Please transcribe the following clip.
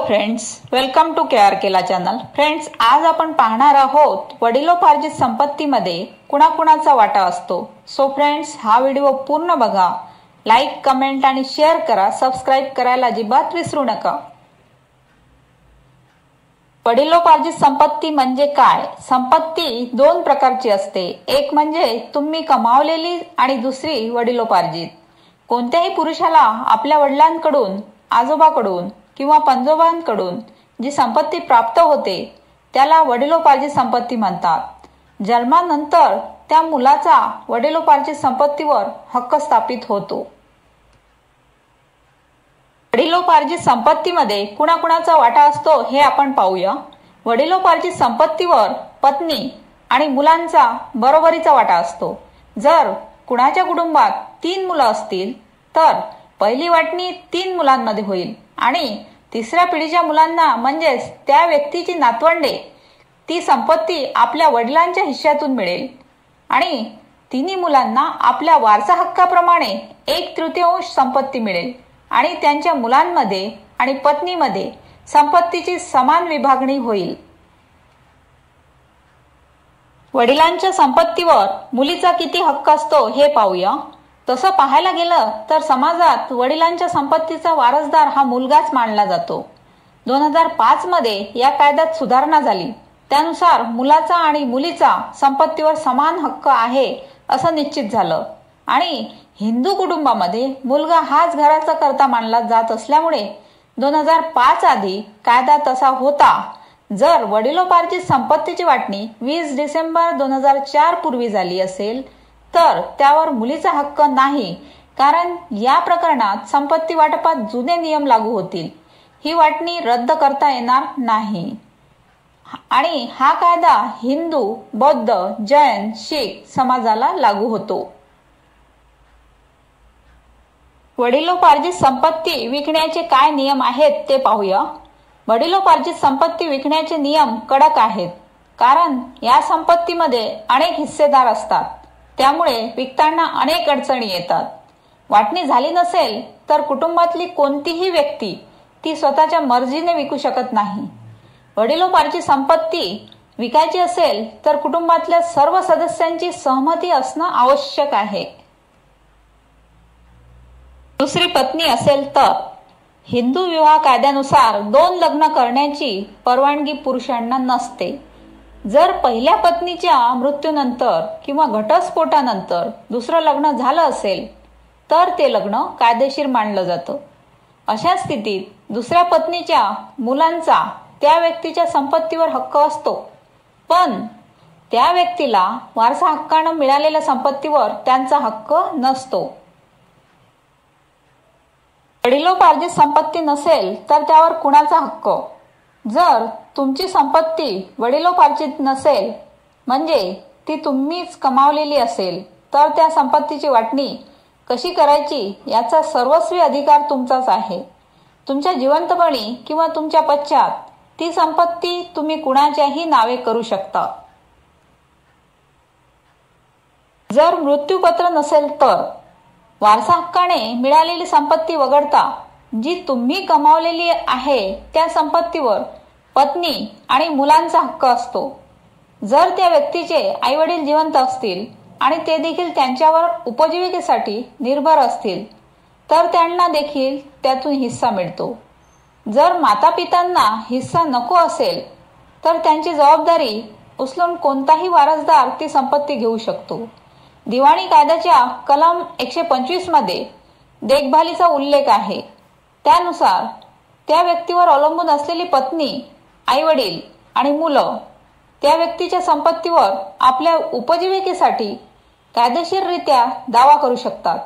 Friends, welcome to K R केला channel. Friends, आज आपण पाहणार आहोत वडिलोपार्जित संपत्तीमध्ये कुणाकुणाचा वाटा असतो. सो फ्रेंड्स, हा व्हिडिओ पूर्ण बघा, लाईक, कमेंट आणि शेअर करा. सबस्क्राईब करायला अजिबात विसरू नका. वडिलोपार्जित संपत्ती म्हणजे काय? संपत्ती दोन प्रकारची असते. एक म्हणजे तुम्ही कमावलेली आणि दुसरी वडिलोपार्जित. कोणत्याही पुरुषाला आपल्या वडिलांकडून, आजोबाकडून किंवा पंजोबांकडून जी संपत्ती प्राप्त होते त्याला वडिलोपार्जित संपत्ती म्हणतात. जन्मानंतर त्या मुलाचा वडिलोपार्जित संपत्तीवर हक्क स्थापित होतो. वडिलोपार्जित संपत्तीमध्ये कुणाकुणाचा वाटा असतो हे आपण पाहूया. वडिलोपार्जित संपत्तीवर पत्नी आणि मुलांचा बरोबरीचा वाटा असतो. जर कुणाच्या कुटुंबात 3 मुलं असतील तर पहिली वाटणी 3 मुलांमध्ये होईल आणि तिसऱ्या पिढीच्या मुलांना म्हणजेच त्या व्यक्तीची नातवंडे ती संपत्ती आपल्या वडिलांच्या हिश्श्यातून मिळेल आणि तिन्ही मुलांना आपल्या वारसा हक्काप्रमाणे 1/3 संपत्ती मिळेल आणि त्यांच्या मुलांमध्ये आणि पत्नीमध्ये संपत्तीची समान विभागणी होईल. वडिलांच्या संपत्तीवर मुलीचा किती हक्क असतो हे पाहूया. तसं पाहायला गेलं तर समाजात वडिलांच्या संपत्तीचा वारसदार हा मुलगाच मानला जातो. 2005 मध्ये या कायद्यात सुधारणा झाली. त्यानुसार मुलाचा आणि मुलीचा संपत्तीवर समान हक्क आहे असं निश्चित झालं आणि हिंदू कुटुंबामध्ये मुलगा हाच घराचा कर्ता मानला जात असल्यामुळे 2005 आधी कायदा तसा होता. जर वडिलोपार्जित संपत्तीची वाटणी 20 डिसेंबर 2004 पूर्वी झाली असेल तर त्यावर मुलीचा हक्क नाही, कारण या प्रकरणात संपत्ती वाटपात जुने नियम लागू होतील. ही वाटणी रद्द करता येणार नाही आणि हा कायदा हिंदू, बौद्ध, जैन, शीख समाजाला लागू होतो. वडिलोपार्जित संपत्ती विकण्याचे काय नियम आहेत ते पाहूया. वडिलोपार्जित संपत्ती विकण्याचे नियम कडक आहेत, कारण या संपत्तीमध्ये अनेक हिस्सेदार असतात. त्यामुळे विकताना अनेक अडचणी येतात. वाटणी झाली नसेल तर कुटुंबातली कोणतीही व्यक्ती ती स्वतःच्या मर्जीने विकू शकत नाही. वडिलोपार्जित संपत्ती विकायची असेल तर कुटुंबातल्या सर्व सदस्यांची सहमती असणं आवश्यक आहे. दुसरी पत्नी असेल तर हिंदू विवाह कायद्यानुसार 2 लग्न करण्याची परवानगी पुरुषांना नसते. जर पहिल्या पत्नीच्या मृत्यूनंतर किंवा घटस्फोटानंतर दुसरं लग्न झालं असेल तर ते लग्न कायदेशीर मानलं जातं. अशा स्थितीत दुसऱ्या पत्नीच्या मुलांचा त्या व्यक्तीच्या संपत्तीवर हक्क असतो, पण त्या व्यक्तीला वारसा हक्कानं मिळालेल्या संपत्तीवर त्यांचा हक्क नसतो. वडिलोपार्जित संपत्ती नसेल तर त्यावर कुणाचा हक्क? जर तुमची संपत्ती वडिलोपार्जित नसेल म्हणजे ती तुम्हीच कमावलेली असेल तर त्या संपत्तीची वाटणी कशी करायची याचा सर्वस्वी अधिकार तुमचाच आहे. तुमच्या जिवंतपणी किंवा तुमच्या पश्चात ती संपत्ती तुम्ही कुणाच्याही नावे करू शकता. जर मृत्यूपत्र नसेल तर वारसा हक्काने मिळालेली संपत्ती वगळता जी तुम्ही कमावलेली आहे त्या संपत्तीवर पत्नी आणि मुलांचा हक्क असतो. जर त्या व्यक्तीचे आईवडील जिवंत असतील आणि ते देखील त्यांच्यावर उपजीविकेसाठी निर्भर असतील तर त्यांना देखील त्यातून हिस्सा मिळतो. जर मातापित्यांना हिस्सा नको असेल तर त्यांची जबाबदारी उचलून कोणताही वारसदार ती संपत्ती घेऊ शकतो. दिवाणी कायद्याच्या कलम 125 मध्ये देखभालीचा उल्लेख आहे. त्यानुसार त्या व्यक्तीवर अवलंबून असलेली पत्नी, आईवडील आणि मुलं त्या व्यक्तीच्या संपत्तीवर आपल्या उपजीविकेसाठी कायदेशीररित्या दावा करू शकतात.